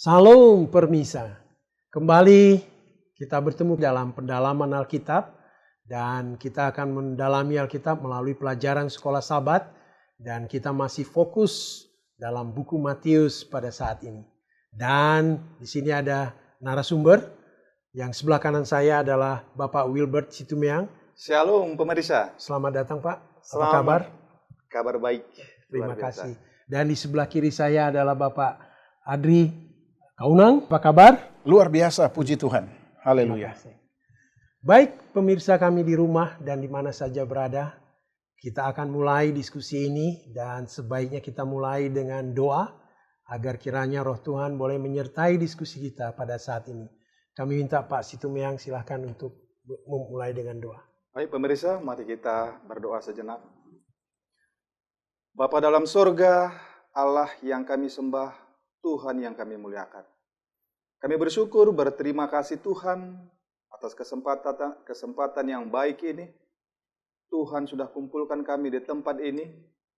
Salam permisa. Kembali kita bertemu dalam pendalaman Alkitab dan kita akan mendalami Alkitab melalui pelajaran sekolah Sabat dan kita masih fokus dalam buku Matius pada saat ini. Dan di sini ada narasumber yang sebelah kanan saya adalah Bapak Wilbert Situmeang. Shalom pemirsa. Selamat datang Pak. Apa Selamat. kabar? Kabar baik. Terima kasih. Dan di sebelah kiri saya adalah Bapak Adri Kaunang, apa kabar? Luar biasa, puji Tuhan. Haleluya. Baik pemirsa kami di rumah dan di mana saja berada, kita akan mulai diskusi ini dan sebaiknya kita mulai dengan doa agar kiranya Roh Tuhan boleh menyertai diskusi kita pada saat ini. Kami minta Pak Situmeang silahkan untuk memulai dengan doa. Baik pemirsa, mari kita berdoa sejenak. Bapa dalam surga, Allah yang kami sembah, Tuhan yang kami muliakan. Kami bersyukur, berterima kasih Tuhan atas kesempatan yang baik ini. Tuhan sudah kumpulkan kami di tempat ini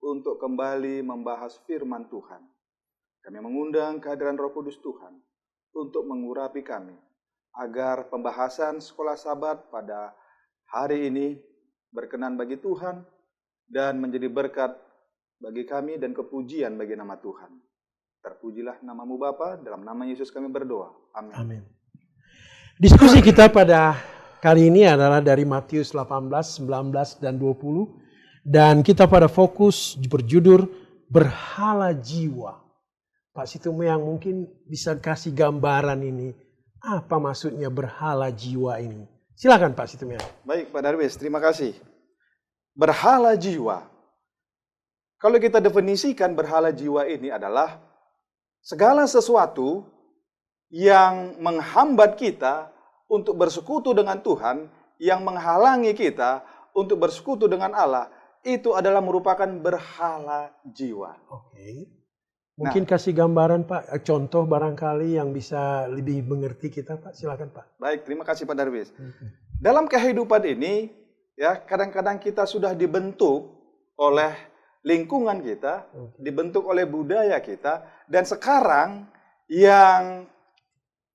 untuk kembali membahas firman Tuhan. Kami mengundang kehadiran Roh Kudus Tuhan untuk mengurapi kami, agar pembahasan sekolah Sabat pada hari ini berkenan bagi Tuhan dan menjadi berkat bagi kami dan kepujian bagi nama Tuhan. Terpujilah namamu Bapa, dalam nama Yesus kami berdoa. Amin. Amin. Diskusi kita pada kali ini adalah dari Matius 18, 19, dan 20. Dan kita pada fokus berjudul Berhala Jiwa. Pak Situmeang mungkin bisa kasih gambaran ini. Apa maksudnya berhala jiwa ini? Silakan Pak Situmeang. Baik Pak Darwis, terima kasih. Berhala jiwa. Kalau kita definisikan berhala jiwa ini adalah segala sesuatu yang menghambat kita untuk bersekutu dengan Tuhan, yang menghalangi kita untuk bersekutu dengan Allah, itu adalah merupakan berhala jiwa. Oke. Mungkin kasih gambaran Pak, contoh barangkali yang bisa lebih mengerti kita Pak. Silakan Pak. Baik, terima kasih Pak Darwis. Dalam kehidupan ini, ya kadang-kadang kita sudah dibentuk oleh lingkungan kita, dibentuk oleh budaya kita, dan sekarang yang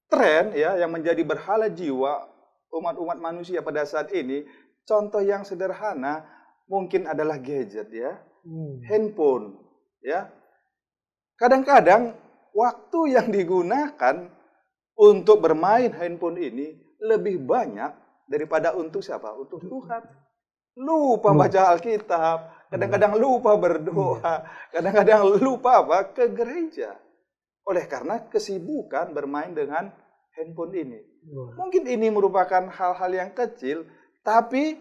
tren ya, yang menjadi berhala jiwa umat-umat manusia pada saat ini, contoh yang sederhana mungkin adalah gadget ya, handphone ya. Kadang-kadang waktu yang digunakan untuk bermain handphone ini lebih banyak daripada untuk siapa? Untuk Tuhan. Lupa baca Alkitab, kadang-kadang lupa berdoa, kadang-kadang lupa ke gereja. Oleh karena kesibukan bermain dengan handphone ini. Mungkin ini merupakan hal-hal yang kecil, tapi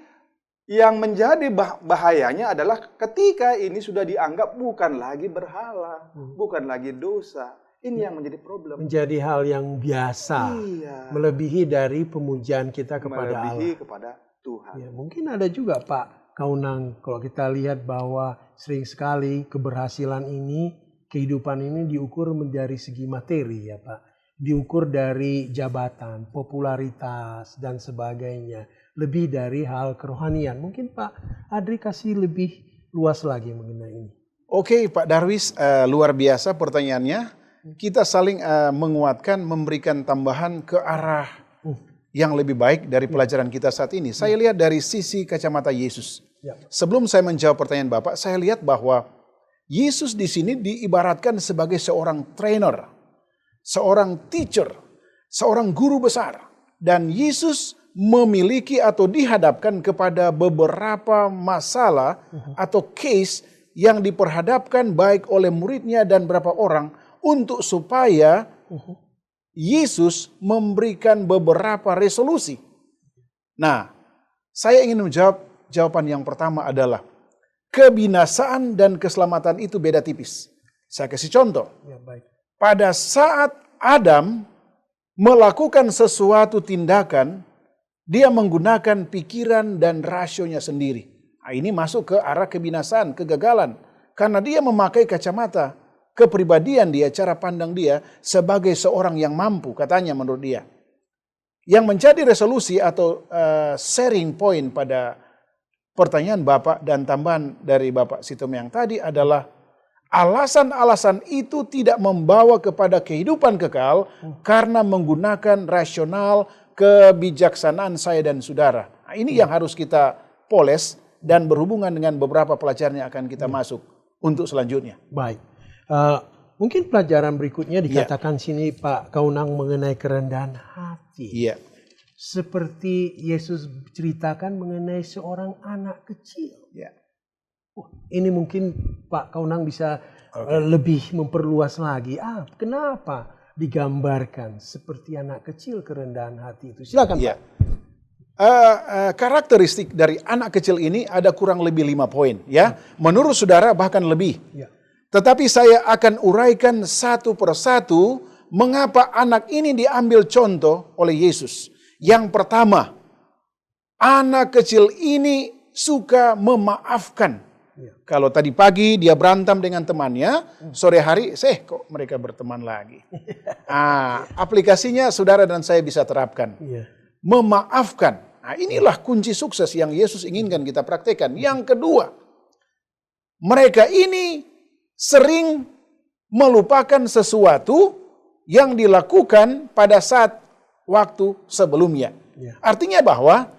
yang menjadi bahayanya adalah ketika ini sudah dianggap bukan lagi berhala, bukan lagi dosa. Ini yang menjadi problem. Menjadi hal yang biasa, melebihi dari pemujaan kita kepada Allah. Kepada Tuhan. Ya, mungkin ada juga Pak Kaunang, kalau kita lihat bahwa sering sekali keberhasilan ini, kehidupan ini diukur dari segi materi ya Pak. Diukur dari jabatan, popularitas, dan sebagainya. Lebih dari hal kerohanian. Mungkin Pak Adri kasih lebih luas lagi mengenai ini. Oke Pak Darwis, luar biasa pertanyaannya. Kita saling menguatkan, memberikan tambahan ke arah yang lebih baik dari pelajaran kita saat ini. Saya lihat dari sisi kacamata Yesus. Sebelum saya menjawab pertanyaan Bapak, saya lihat bahwa Yesus di sini diibaratkan sebagai seorang trainer, seorang teacher, seorang guru besar. Dan Yesus memiliki atau dihadapkan kepada beberapa masalah atau case yang diperhadapkan baik oleh muridnya dan beberapa orang untuk supaya Yesus memberikan beberapa resolusi. Nah, saya ingin menjawab jawaban yang pertama adalah kebinasaan dan keselamatan itu beda tipis. Saya kasih contoh. Ya, baik. Pada saat Adam melakukan sesuatu tindakan, dia menggunakan pikiran dan rasionya sendiri. Nah, ini masuk ke arah kebinasaan, kegagalan. Karena dia memakai kacamata kepribadian dia, cara pandang dia sebagai seorang yang mampu, katanya menurut dia. Yang menjadi resolusi atau sharing point pada pertanyaan Bapak dan tambahan dari Bapak Sitomyang tadi adalah alasan-alasan itu tidak membawa kepada kehidupan kekal karena menggunakan rasional kebijaksanaan saya dan saudara. Nah, ini yang harus kita poles dan berhubungan dengan beberapa pelajaran yang akan kita masuk untuk selanjutnya. Baik. Mungkin pelajaran berikutnya dikatakan sini Pak Kaunang mengenai kerendahan hati. Iya. Seperti Yesus ceritakan mengenai seorang anak kecil. Iya. Ini mungkin Pak Kaunang bisa lebih memperluas lagi. Kenapa digambarkan seperti anak kecil kerendahan hati itu? Silakan Pak. Karakteristik dari anak kecil ini ada kurang lebih 5 poin, ya. Menurut saudara bahkan lebih. Ya. Tetapi saya akan uraikan satu persatu mengapa anak ini diambil contoh oleh Yesus. Yang pertama, anak kecil ini suka memaafkan. Ya. Kalau tadi pagi dia berantem dengan temannya, sore hari, kok mereka berteman lagi. Aplikasinya saudara dan saya bisa terapkan. Ya. Memaafkan. Nah, inilah kunci sukses yang Yesus inginkan kita praktekkan. Yang kedua, mereka ini sering melupakan sesuatu yang dilakukan pada saat waktu sebelumnya. Ya. Artinya bahwa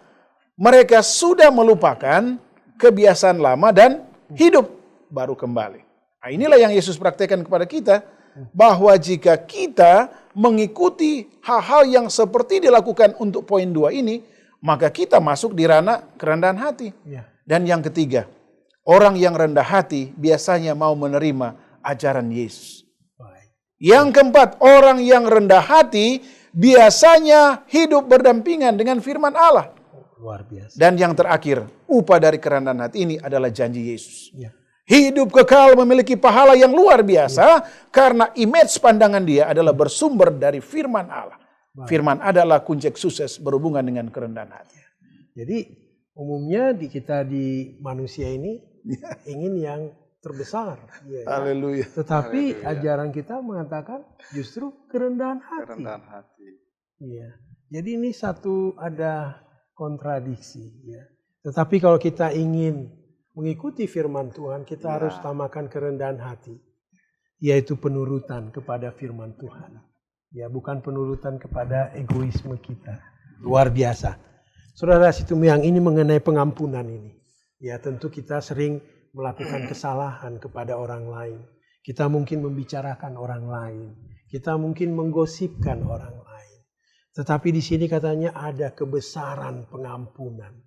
mereka sudah melupakan kebiasaan lama dan hidup baru kembali. Nah, inilah yang Yesus praktekkan kepada kita, bahwa jika kita mengikuti hal-hal yang seperti dilakukan untuk poin 2 ini, maka kita masuk di ranah kerendahan hati. Ya. Dan yang ketiga, orang yang rendah hati biasanya mau menerima ajaran Yesus. Baik. Yang keempat, orang yang rendah hati biasanya hidup berdampingan dengan firman Allah. Luar biasa. Dan yang terakhir, upah dari kerendahan hati ini adalah janji Yesus. Ya. Hidup kekal memiliki pahala yang luar biasa karena image pandangan dia adalah bersumber dari firman Allah. Firman adalah kunci sukses berhubungan dengan kerendahan hati. Jadi umumnya kita di manusia ini ingin yang terbesar. Ya. Haleluya. Tetapi ajaran kita mengatakan justru kerendahan hati. Kerendahan hati. Iya. Jadi ini ada kontradiksi. Ya. Tetapi kalau kita ingin mengikuti firman Tuhan, kita harus utamakan kerendahan hati, yaitu penurutan kepada firman Tuhan. Ya, bukan penurutan kepada egoisme kita. Luar biasa. Saudara Sitomyang, ini mengenai pengampunan ini. Ya, tentu kita sering melakukan kesalahan kepada orang lain. Kita mungkin membicarakan orang lain. Kita mungkin menggosipkan orang lain. Tetapi di sini katanya ada kebesaran pengampunan.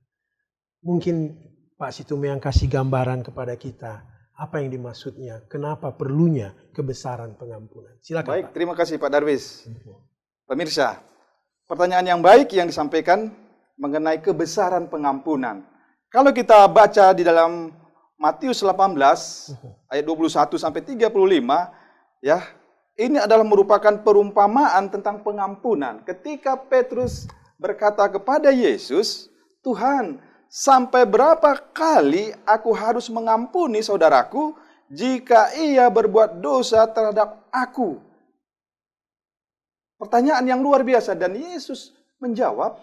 Mungkin Pak Sitomyang kasih gambaran kepada kita apa yang dimaksudnya, kenapa perlunya kebesaran pengampunan. Silakan. Baik, Pak. terima kasih Pak Darwis. Pemirsa, pertanyaan yang baik yang disampaikan mengenai kebesaran pengampunan. Kalau kita baca di dalam Matius 18 ayat 21 sampai 35, ya, ini adalah merupakan perumpamaan tentang pengampunan. Ketika Petrus berkata kepada Yesus, "Tuhan, sampai berapa kali aku harus mengampuni saudaraku jika ia berbuat dosa terhadap aku?" Pertanyaan yang luar biasa, dan Yesus menjawab,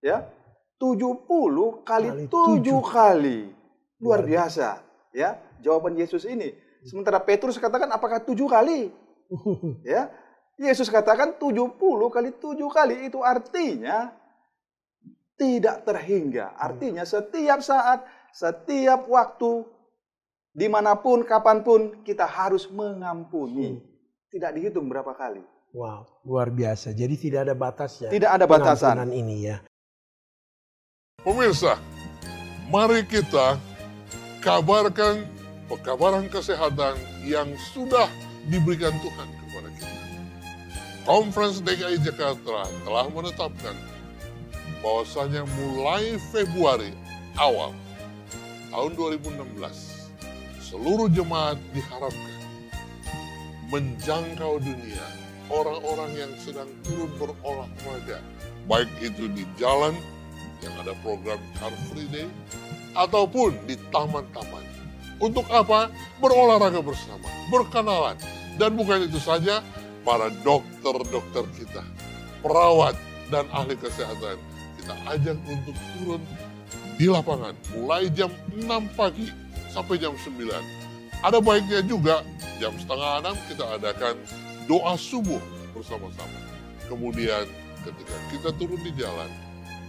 ya, 70 kali 7 kali. Luar biasa, ya, jawaban Yesus ini. Sementara Petrus katakan, apakah 7 kali? Ya, Yesus katakan 70 kali 7 kali, itu artinya tidak terhingga. Artinya setiap saat, setiap waktu, dimanapun, kapanpun, kita harus mengampuni. Tidak dihitung berapa kali. Wow, luar biasa. Jadi tidak ada batasnya. Tidak ada batasan. Pengampunan ini, ya. Pemirsa, mari kita kabarkan pekabaran kesehatan yang sudah diberikan Tuhan kepada kita. Conference DKI Jakarta telah menetapkan bahwasanya mulai Februari awal tahun 2016, seluruh jemaat diharapkan menjangkau dunia, orang-orang yang sedang turun berolahraga, baik itu di jalan yang ada program Car Free Day, ataupun di taman-taman. Untuk apa? Berolahraga bersama, berkenalan. Dan bukan itu saja, para dokter-dokter kita, perawat dan ahli kesehatan, kita ajak untuk turun di lapangan mulai jam 6 pagi sampai jam 9. Ada baiknya juga jam setengah 6 kita adakan doa subuh bersama-sama. Kemudian ketika kita turun di jalan,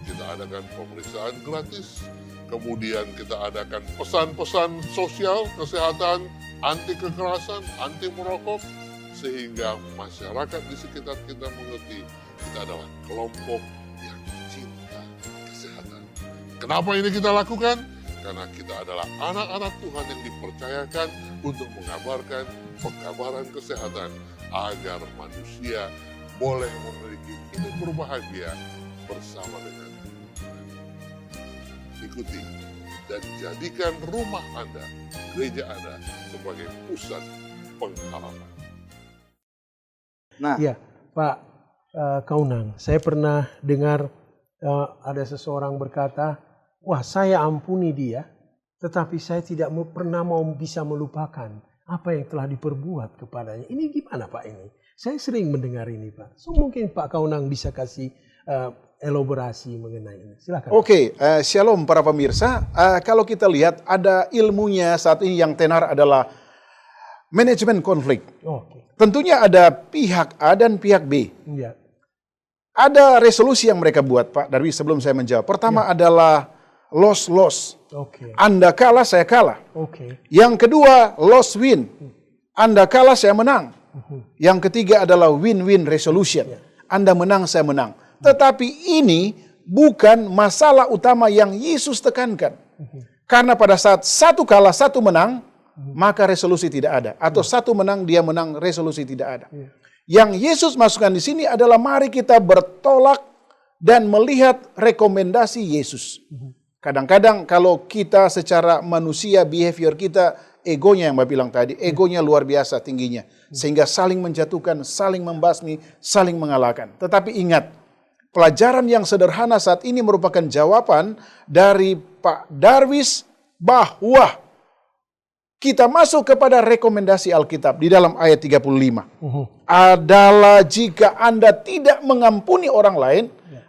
kita adakan pemeriksaan gratis. Kemudian kita adakan pesan-pesan sosial, kesehatan, anti kekerasan, anti merokok, sehingga masyarakat di sekitar kita mengerti kita adalah kelompok yang cinta kesehatan. Kenapa ini kita lakukan? Karena kita adalah anak-anak Tuhan yang dipercayakan untuk mengabarkan pekabaran kesehatan agar manusia boleh memiliki hidup berbahagia bersama dengan Tuhan. Ikuti dan jadikan rumah Anda, gereja Anda sebagai pusat pengharapan. Nah, Ya, Pak Kaunang, saya pernah dengar ada seseorang berkata, wah saya ampuni dia, tetapi saya tidak pernah mau bisa melupakan apa yang telah diperbuat kepadanya. Ini gimana Pak ini? Saya sering mendengar ini Pak. So mungkin Pak Kaunang bisa kasih elaborasi mengenai ini. Silakan. Oke, shalom para pemirsa. Kalau kita lihat ada ilmunya saat ini yang tenar adalah manajemen konflik. Oke. Tentunya ada pihak A dan pihak B. Ya. Ada resolusi yang mereka buat, Pak Darwi, sebelum saya menjawab. Pertama adalah loss-loss. Oke. Anda kalah, saya kalah. Oke. Yang kedua, loss-win. Anda kalah, saya menang. Yang ketiga adalah win-win resolution. Anda menang, saya menang. Tetapi ini bukan masalah utama yang Yesus tekankan. Karena pada saat satu kalah, satu menang, maka resolusi tidak ada. Atau satu menang, dia menang, resolusi tidak ada. Yang Yesus masukkan di sini adalah mari kita bertolak dan melihat rekomendasi Yesus. Kadang-kadang kalau kita secara manusia, behavior kita, egonya yang Mbak bilang tadi, egonya luar biasa tingginya. Sehingga saling menjatuhkan, saling membasmi, saling mengalahkan. Tetapi ingat, pelajaran yang sederhana saat ini merupakan jawaban dari Pak Darwis bahwa kita masuk kepada rekomendasi Alkitab di dalam ayat 35. Adalah jika Anda tidak mengampuni orang lain,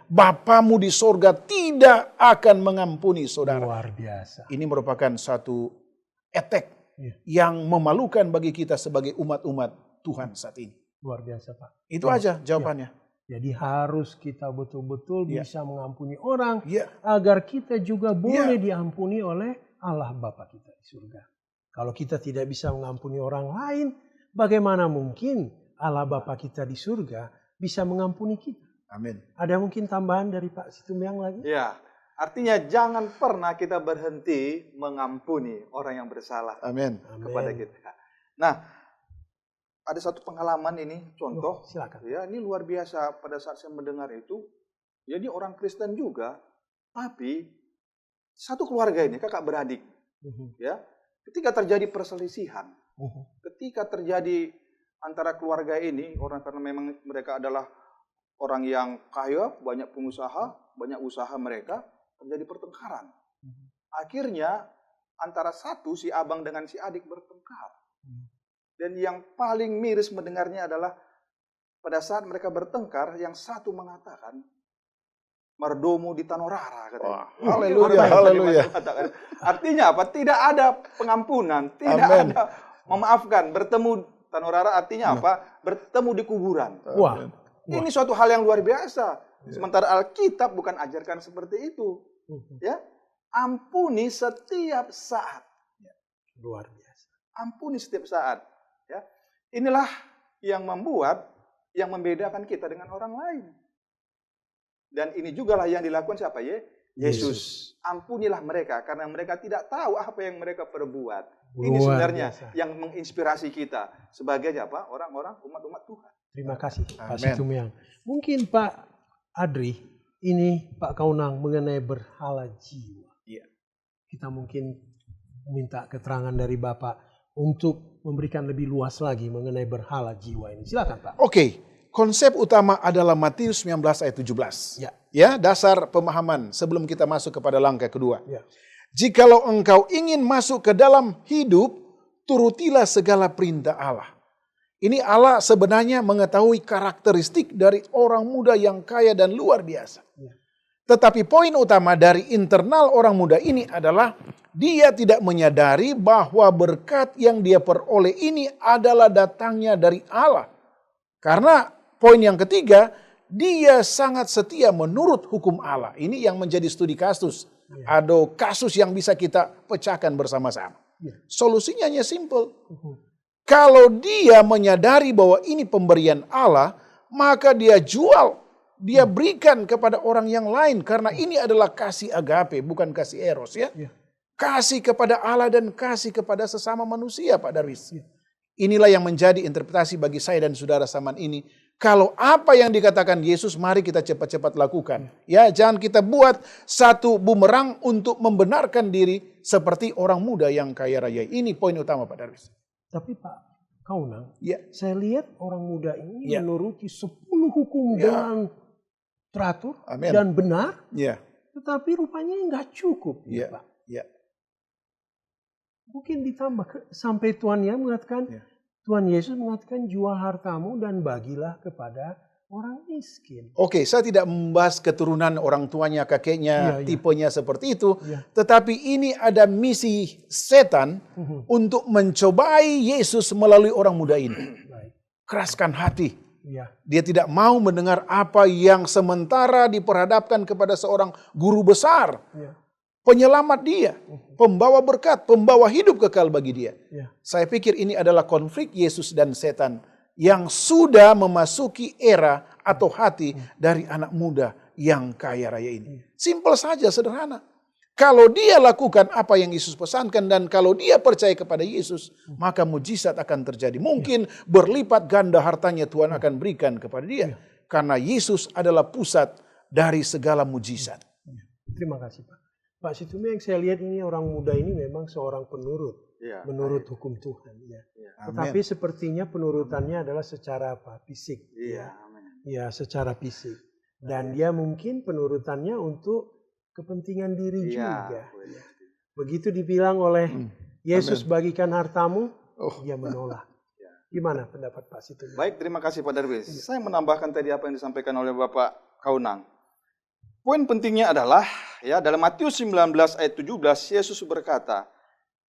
Bapamu di sorga tidak akan mengampuni saudara. Luar biasa. Ini merupakan satu attack yang memalukan bagi kita sebagai umat-umat Tuhan saat ini. Luar biasa Pak. Itu aja jawabannya. Jadi harus kita betul-betul bisa mengampuni orang Ya. agar kita juga boleh diampuni oleh Allah Bapa kita di surga. Kalau kita tidak bisa mengampuni orang lain, bagaimana mungkin Allah Bapa kita di surga bisa mengampuni kita? Amin. Ada mungkin tambahan dari Pak Situmyang lagi? ya, artinya jangan pernah kita berhenti mengampuni orang yang bersalah Amin. kepada kita. Nah, ada satu pengalaman ini, contoh. Silakan. Ya, ini luar biasa pada saat saya mendengar itu. Jadi orang Kristen juga, tapi satu keluarga ini kakak beradik, ya. Ketika terjadi perselisihan, ketika terjadi antara keluarga ini, orang karena memang mereka adalah orang yang kaya, banyak pengusaha, banyak usaha mereka, terjadi pertengkaran. Akhirnya antara si abang dengan si adik bertengkar. Dan yang paling miris mendengarnya adalah pada saat mereka bertengkar, yang satu mengatakan, Mardomo di Tanorara. Katanya. Haleluya, haleluya. Artinya apa? Tidak ada pengampunan, tidak ada memaafkan. Bertemu Tanorara artinya apa? Bertemu di kuburan. Wah. Ini suatu hal yang luar biasa. Sementara Alkitab bukan ajarkan seperti itu. Ya, ampuni setiap saat. Luar biasa. Ampuni setiap saat. Ya, inilah yang membedakan kita dengan orang lain. Dan ini juga lah yang dilakukan siapa ya? Yesus. Ampunilah mereka karena mereka tidak tahu apa yang mereka perbuat. Ini sebenarnya yang menginspirasi kita sebagai apa? Orang-orang umat-umat Tuhan. Terima kasih Pak Situmyang. Mungkin Pak Adri, ini Pak Kaunang mengenai berhala jiwa. Kita mungkin minta keterangan dari Bapak untuk memberikan lebih luas lagi mengenai berhala jiwa ini. Silakan Pak. Oke, konsep utama adalah Matius 19 ayat 17. Ya, dasar pemahaman sebelum kita masuk kepada langkah kedua. Jikalau engkau ingin masuk ke dalam hidup, turutilah segala perintah Allah. Ini Allah sebenarnya mengetahui karakteristik dari orang muda yang kaya dan luar biasa. Tetapi poin utama dari internal orang muda ini adalah dia tidak menyadari bahwa berkat yang dia peroleh ini adalah datangnya dari Allah. Karena poin yang ketiga, dia sangat setia menurut hukum Allah. Ini yang menjadi studi kasus. Ada kasus yang bisa kita pecahkan bersama-sama. Solusinya hanya simple. Kalau dia menyadari bahwa ini pemberian Allah, maka dia jual, dia berikan kepada orang yang lain. Karena ini adalah kasih agape, bukan kasih eros ya. Kasih kepada Allah dan kasih kepada sesama manusia, Pak Darwis. Inilah yang menjadi interpretasi bagi saya dan saudara zaman ini. Kalau apa yang dikatakan Yesus, mari kita cepat-cepat lakukan. Ya, jangan kita buat satu bumerang untuk membenarkan diri seperti orang muda yang kaya raya. Ini poin utama, Pak Darwis. Tapi Pak Kaunang, Ya. saya lihat orang muda ini Ya. menuruti 10 hukum dengan teratur Amin. dan benar, Ya, tetapi rupanya nggak cukup, ya, Pak. ya. Mungkin ditambah sampai Tuhan yang mengatakan, Ya. Tuhan Yesus mengatakan jual hartamu dan bagilah kepada orang miskin. Oke, saya tidak membahas keturunan orang tuanya, kakeknya, Iya. tipenya seperti itu. Iya. Tetapi ini ada misi setan untuk mencobai Yesus melalui orang muda ini. Baik. Keraskan hati. Ya. Dia tidak mau mendengar apa yang sementara diperhadapkan kepada seorang guru besar. Ya. Penyelamat dia, pembawa berkat, pembawa hidup kekal bagi dia. Ya. Saya pikir ini adalah konflik Yesus dan setan yang sudah memasuki era atau hati dari anak muda yang kaya raya ini. Simpel saja, sederhana. Kalau dia lakukan apa yang Yesus pesankan dan kalau dia percaya kepada Yesus, maka mujizat akan terjadi. Mungkin berlipat ganda hartanya Tuhan akan berikan kepada dia. Karena Yesus adalah pusat dari segala mujizat. Terima kasih Pak. Pak Situmi, yang saya lihat ini orang muda ini memang seorang penurut. Ya, Menurut hukum Tuhan. Ya. Amin. Tetapi sepertinya penurutannya adalah secara apa? Fisik. Iya, amin. Ya, secara fisik. Dan dia mungkin penurutannya untuk kepentingan diri Iya, juga. boleh. Begitu dibilang oleh Yesus bagikan hartamu, Oh. dia menolak. Gimana pendapat Pak Situmi? Baik, terima kasih Pak Darwis. Saya menambahkan tadi apa yang disampaikan oleh Bapak Kaunang. Poin pentingnya adalah, ya, dalam Matius 19 ayat 17, Yesus berkata,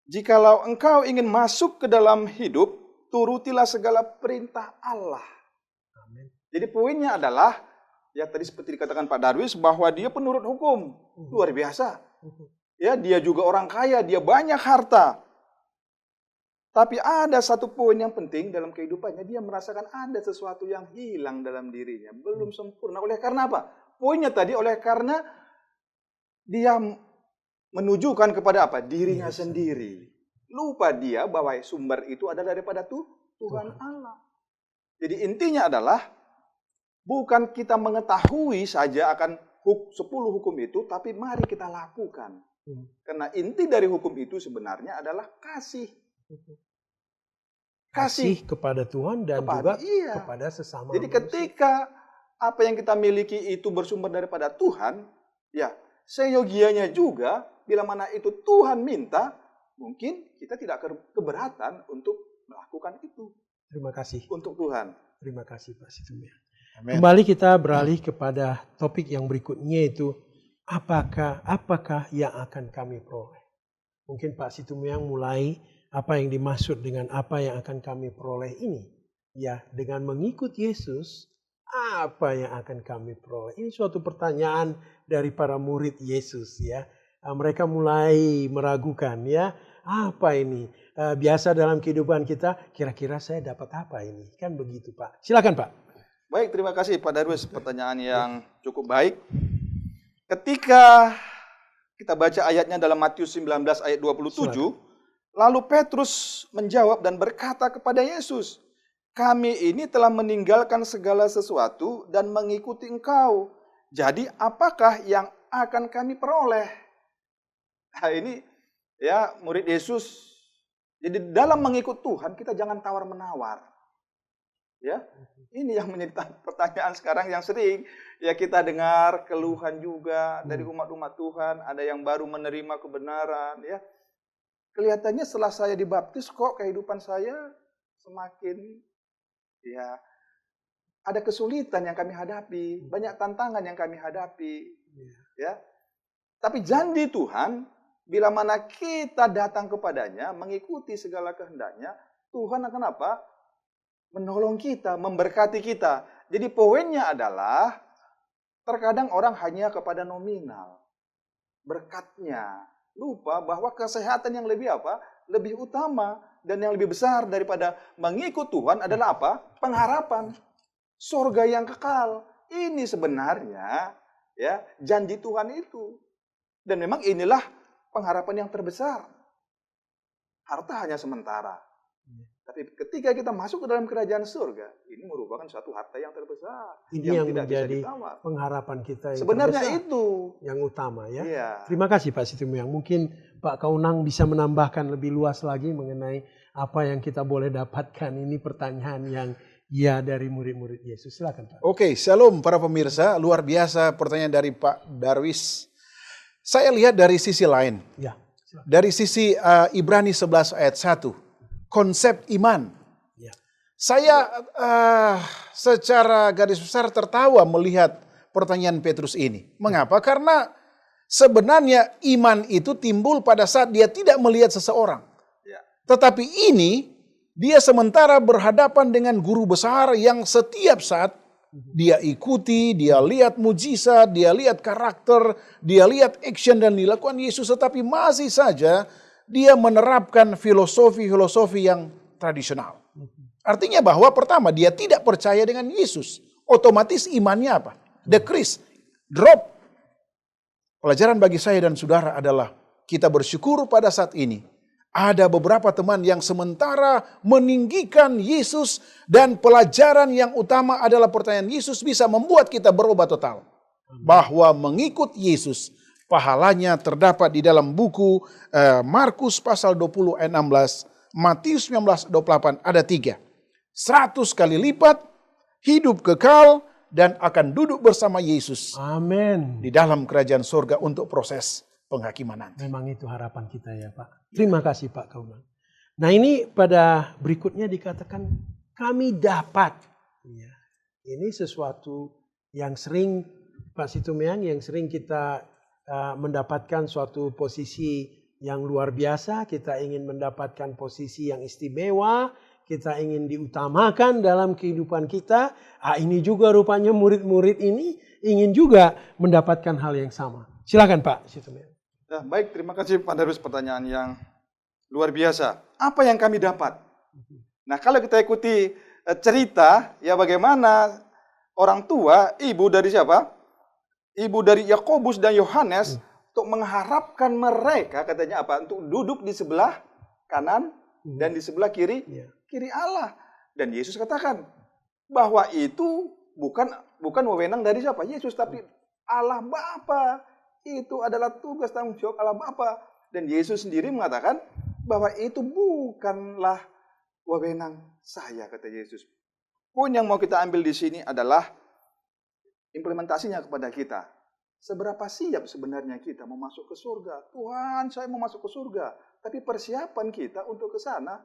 "Jikalau engkau ingin masuk ke dalam hidup, turutilah segala perintah Allah." Amin. Jadi poinnya adalah, ya tadi seperti dikatakan Pak Darwis, bahwa dia penurut hukum. Luar biasa. Ya, dia juga orang kaya, dia banyak harta. Tapi ada satu poin yang penting dalam kehidupannya, dia merasakan ada sesuatu yang hilang dalam dirinya, belum sempurna. Oleh karena apa? Poinnya tadi, oleh karena dia menunjukkan kepada apa? Dirinya sendiri. Lupa dia bahwa sumber itu adalah daripada Tuhan Allah. Jadi intinya adalah, bukan kita mengetahui saja akan 10 hukum itu, tapi mari kita lakukan. Karena inti dari hukum itu sebenarnya adalah kasih. Kasih kepada Tuhan dan juga kepada sesama Jadi manusia. ketika apa yang kita miliki itu bersumber daripada Tuhan, ya seyogianya juga bila mana itu Tuhan minta, mungkin kita tidak keberatan untuk melakukan itu Terima kasih. untuk Tuhan. Terima kasih Pak Situmi. Amin. Kembali kita beralih kepada topik yang berikutnya, yaitu apakah yang akan kami peroleh. Mungkin Pak Situmiang mulai apa yang dimaksud dengan apa yang akan kami peroleh ini. Ya, dengan mengikut Yesus, apa yang akan kami peroleh? Ini suatu pertanyaan dari para murid Yesus ya. Mereka mulai meragukan ya, apa ini? Biasa dalam kehidupan kita, kira-kira saya dapat apa ini? Kan begitu Pak. Silakan Pak. Baik, terima kasih Pak Darwis, pertanyaan yang cukup baik. Ketika kita baca ayatnya dalam Matius 19 ayat 27, lalu Petrus menjawab dan berkata kepada Yesus, "Kami ini telah meninggalkan segala sesuatu dan mengikuti Engkau. Jadi apakah yang akan kami peroleh?" Nah ini ya murid Yesus. Jadi dalam mengikut Tuhan kita jangan tawar-menawar. Ya, ini yang menjadi pertanyaan sekarang yang sering ya kita dengar keluhan juga dari umat-umat Tuhan. Ada yang baru menerima kebenaran, ya. Kelihatannya setelah saya dibaptis kok kehidupan saya semakin ya ada kesulitan yang kami hadapi, banyak tantangan yang kami hadapi, ya. Tapi janji Tuhan, bila mana kita datang kepadanya, mengikuti segala kehendaknya, Tuhan akan apa? Menolong kita, memberkati kita. Jadi poinnya adalah, terkadang orang hanya kepada nominal, berkatnya. Lupa bahwa kesehatan yang lebih apa? Lebih utama dan yang lebih besar daripada mengikut Tuhan adalah apa? Pengharapan. Surga yang kekal. Ini sebenarnya ya janji Tuhan itu. Dan memang inilah pengharapan yang terbesar. Harta hanya sementara. Tapi ketika kita masuk ke dalam kerajaan surga, ini merupakan suatu harta yang terbesar. Ini yang tidak menjadi bisa ditawar. pengharapan kita yang Sebenarnya terbesar, itu. yang utama ya. Iya. Terima kasih Pak Situmuyang. Mungkin Pak Kaunang bisa menambahkan lebih luas lagi mengenai apa yang kita boleh dapatkan. Ini pertanyaan yang dari murid-murid Yesus. Silakan Pak. Oke, shalom para pemirsa. Luar biasa pertanyaan dari Pak Darwis. Saya lihat dari sisi lain. Ya, silakan. Dari sisi Ibrani 11 ayat 1. Konsep iman. Ya. Saya secara garis besar tertawa melihat pertanyaan Petrus ini. Mengapa? Karena sebenarnya iman itu timbul pada saat dia tidak melihat seseorang. Ya. Tetapi ini dia sementara berhadapan dengan guru besar yang setiap saat dia ikuti, dia lihat mujizat, dia lihat karakter, dia lihat action dan dilakukan Yesus. Tetapi masih saja dia menerapkan filosofi-filosofi yang tradisional. Artinya bahwa pertama dia tidak percaya dengan Yesus. Otomatis imannya apa? Decrease, drop. Pelajaran bagi saya dan saudara adalah kita bersyukur pada saat ini. Ada beberapa teman yang sementara meninggikan Yesus dan pelajaran yang utama adalah pertanyaan Yesus bisa membuat kita berubah total. Bahwa mengikut Yesus pahalanya terdapat di dalam buku Markus pasal 20 ayat 16, Matius 19 28 ada 3. 100 kali lipat, hidup kekal, dan akan duduk bersama Yesus. Amin. Di dalam kerajaan surga untuk proses penghakiman nanti. Memang itu harapan kita ya Pak. Terima kasih Pak Kaunang. Nah ini pada berikutnya dikatakan kami dapat. Ya, ini sesuatu yang sering Pak Situmuyang yang sering kita mendapatkan suatu posisi yang luar biasa, kita ingin mendapatkan posisi yang istimewa, kita ingin diutamakan dalam kehidupan kita. Ini juga rupanya murid-murid ini ingin juga mendapatkan hal yang sama. Silakan Pak Situmuyang. Ya, baik, terima kasih Pak Darwis, pertanyaan yang luar biasa. Apa yang kami dapat? Nah, kalau kita ikuti cerita, ya bagaimana orang tua, ibu dari siapa? Ibu dari Yakobus dan Yohanes untuk mengharapkan mereka, katanya apa? Untuk duduk di sebelah kanan dan di sebelah kiri Allah. Dan Yesus katakan bahwa itu bukan wewenang dari siapa? Yesus, tapi Allah Bapa. Itu adalah tugas tanggung jawab Allah Bapa. Dan Yesus sendiri mengatakan bahwa itu bukanlah wewenang saya, kata Yesus. Poin yang mau kita ambil di sini adalah implementasinya kepada kita. Seberapa siap sebenarnya kita mau masuk ke surga? Tuhan, saya mau masuk ke surga. Tapi persiapan kita untuk ke sana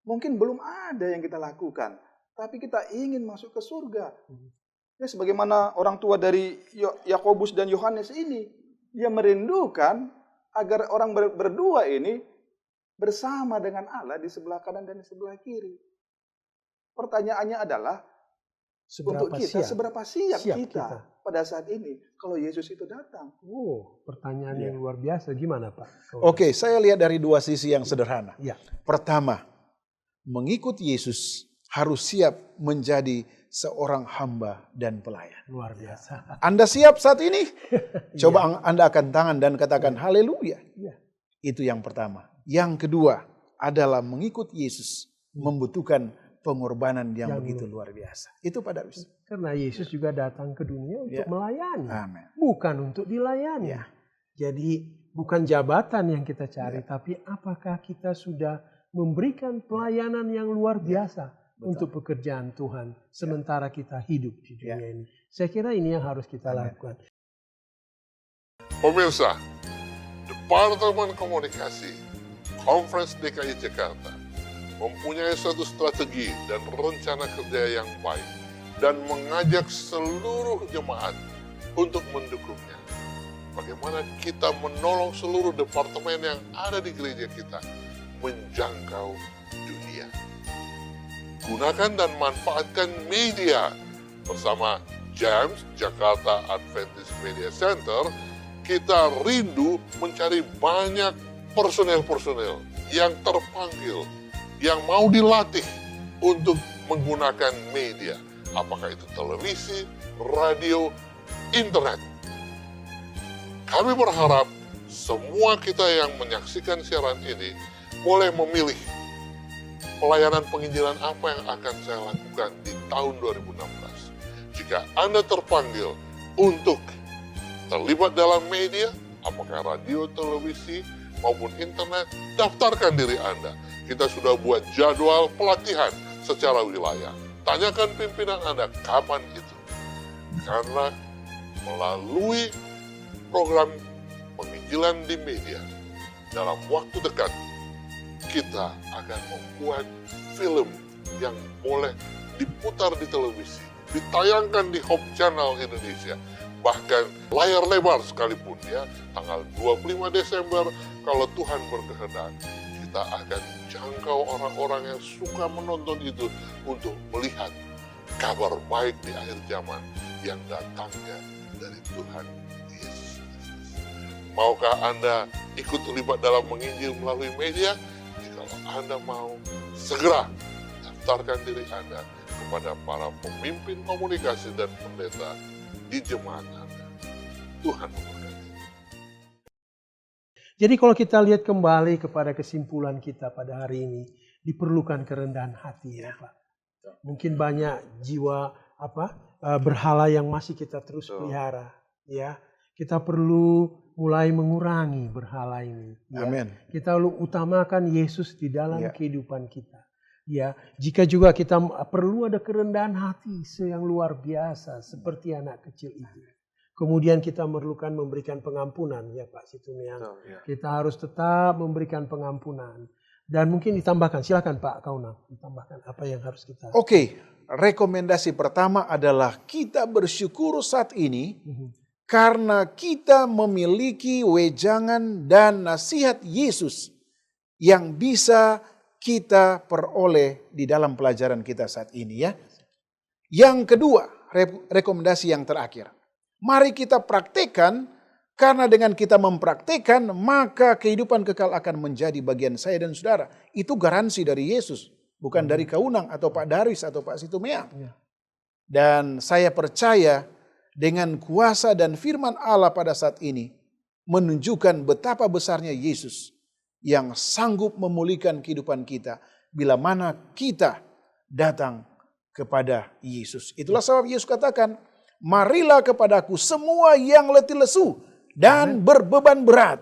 mungkin belum ada yang kita lakukan. Tapi kita ingin masuk ke surga. Ya, sebagaimana orang tua dari Yakobus dan Yohanes ini, dia merindukan agar orang berdua ini bersama dengan Allah di sebelah kanan dan di sebelah kiri. Pertanyaannya adalah, seberapa siap kita pada saat ini kalau Yesus itu datang? Pertanyaan yang luar biasa. Gimana Pak? Oke, saya lihat dari dua sisi yang sederhana. Ya. Pertama, mengikut Yesus harus siap menjadi seorang hamba dan pelayan. Luar biasa. Anda siap saat ini? Coba Anda angkat tangan dan katakan haleluya. Ya. Itu yang pertama. Yang kedua adalah mengikut Yesus membutuhkan pengorbanan yang begitu luar biasa. Itu Pak Darwis. Karena Yesus juga datang ke dunia untuk melayani. Amin. Bukan untuk dilayani. Ya. Jadi bukan jabatan yang kita cari. Tapi apakah kita sudah memberikan pelayanan yang luar biasa untuk pekerjaan Tuhan sementara kita hidup di dunia ini. Saya kira ini yang harus kita lakukan. Pemirsa, Departemen Komunikasi Conference DKI Jakarta mempunyai suatu strategi dan rencana kerja yang baik dan mengajak seluruh jemaat untuk mendukungnya. Bagaimana kita menolong seluruh departemen yang ada di gereja kita menjangkau dunia. Gunakan dan manfaatkan media bersama JAMS, Jakarta Adventist Media Center. Kita rindu mencari banyak personel-personel yang terpanggil, yang mau dilatih untuk menggunakan media. Apakah itu televisi, radio, internet. Kami berharap semua kita yang menyaksikan siaran ini boleh memilih pelayanan penginjilan apa yang akan saya lakukan di tahun 2016. Jika Anda terpanggil untuk terlibat dalam media, apakah radio, televisi, maupun internet, daftarkan diri Anda. Kita sudah buat jadwal pelatihan secara wilayah. Tanyakan pimpinan Anda kapan itu. Karena melalui program penginjilan di media, dalam waktu dekat, kita akan membuat film yang boleh diputar di televisi, ditayangkan di Hope Channel Indonesia, bahkan layar lebar sekalipun ya, tanggal 25 Desember, kalau Tuhan berkehendak, kita akan jangkau orang-orang yang suka menonton itu untuk melihat kabar baik di akhir zaman yang datangnya dari Tuhan Yesus Kristus. Maukah Anda ikut terlibat dalam menginjil melalui media? Jika Anda mau, segera daftarkan diri Anda kepada para pemimpin komunikasi dan pendeta di jemaat Anda. Tuhan memberkati. Jadi kalau kita lihat kembali kepada kesimpulan kita pada hari ini, diperlukan kerendahan hati ya Pak. Mungkin banyak jiwa berhala yang masih kita terus pelihara ya. Kita perlu mulai mengurangi berhala ini. Ya. Amin. Kita utamakan Yesus di dalam kehidupan kita. Ya, jika juga kita perlu ada kerendahan hati yang luar biasa seperti anak kecil itu. Kemudian kita memerlukan memberikan pengampunan ya Pak Situmiang. Kita harus tetap memberikan pengampunan. Dan mungkin ditambahkan, silakan Pak Kauna, ditambahkan apa yang harus kita. Oke, rekomendasi pertama adalah kita bersyukur saat ini karena kita memiliki wejangan dan nasihat Yesus yang bisa kita peroleh di dalam pelajaran kita saat ini ya. Yang kedua, rekomendasi yang terakhir. Mari kita praktekkan, karena dengan kita mempraktekkan maka kehidupan kekal akan menjadi bagian saya dan saudara. Itu garansi dari Yesus, bukan dari Kaunang atau Pak Darwis atau Pak Situmeang. Dan saya percaya dengan kuasa dan firman Allah pada saat ini menunjukkan betapa besarnya Yesus yang sanggup memulihkan kehidupan kita bila mana kita datang kepada Yesus. Itulah sebab Yesus katakan, marilah kepadaku semua yang letih lesu dan berbeban berat.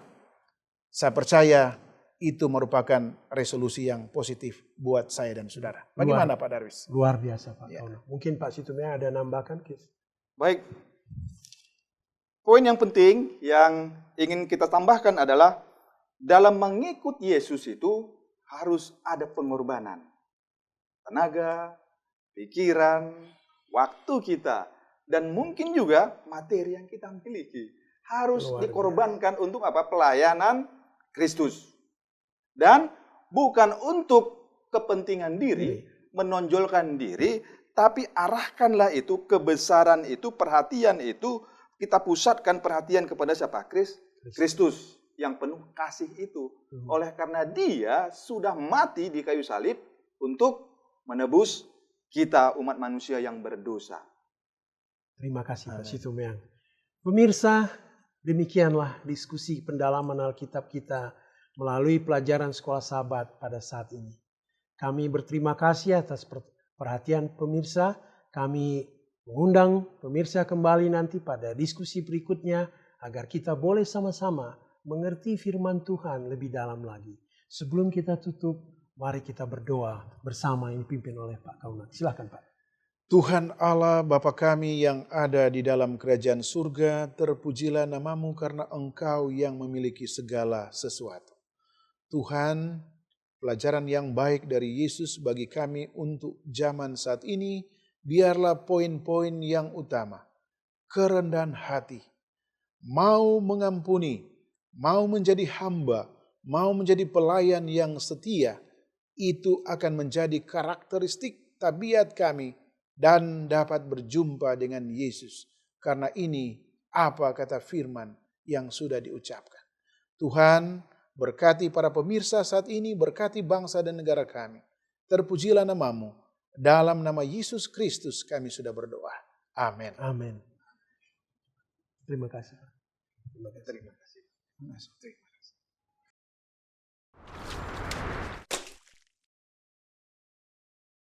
Saya percaya itu merupakan resolusi yang positif buat saya dan saudara. Bagaimana Pak Darwis? Luar biasa Pak Kauna. Mungkin Pak Situmeang ada nambahkan? Baik. Poin yang penting yang ingin kita tambahkan adalah dalam mengikut Yesus itu harus ada pengorbanan. Tenaga, pikiran, waktu kita, dan mungkin juga materi yang kita miliki. Harus dikorbankan untuk apa? Pelayanan Kristus. Dan bukan untuk kepentingan diri, menonjolkan diri, tapi arahkanlah itu, kebesaran itu, perhatian itu, kita pusatkan perhatian kepada siapa? Kristus yang penuh kasih itu. Oleh karena dia sudah mati di kayu salib untuk menebus kita umat manusia yang berdosa. Terima kasih Pak Situmeang. Pemirsa, demikianlah diskusi pendalaman Alkitab kita melalui pelajaran Sekolah Sabat pada saat ini. Kami berterima kasih atas perhatian pemirsa. Kami mengundang pemirsa kembali nanti pada diskusi berikutnya agar kita boleh sama-sama mengerti firman Tuhan lebih dalam lagi. Sebelum kita tutup, Mari kita berdoa bersama yang dipimpin oleh Pak Kaunak. Silakan Pak. Tuhan Allah Bapa kami yang ada di dalam kerajaan surga, terpujilah namamu karena Engkau yang memiliki segala sesuatu. Tuhan, pelajaran yang baik dari Yesus bagi kami untuk zaman saat ini, biarlah poin-poin yang utama. Kerendahan hati, mau mengampuni, mau menjadi hamba, mau menjadi pelayan yang setia, itu akan menjadi karakteristik tabiat kami dan dapat berjumpa dengan Yesus. Karena ini apa kata firman yang sudah diucapkan. Tuhan, berkati para pemirsa saat ini, berkati bangsa dan negara kami. Terpujilah namamu. Dalam nama Yesus Kristus kami sudah berdoa. Amin. Amin. Terima kasih Pak. Terima kasih.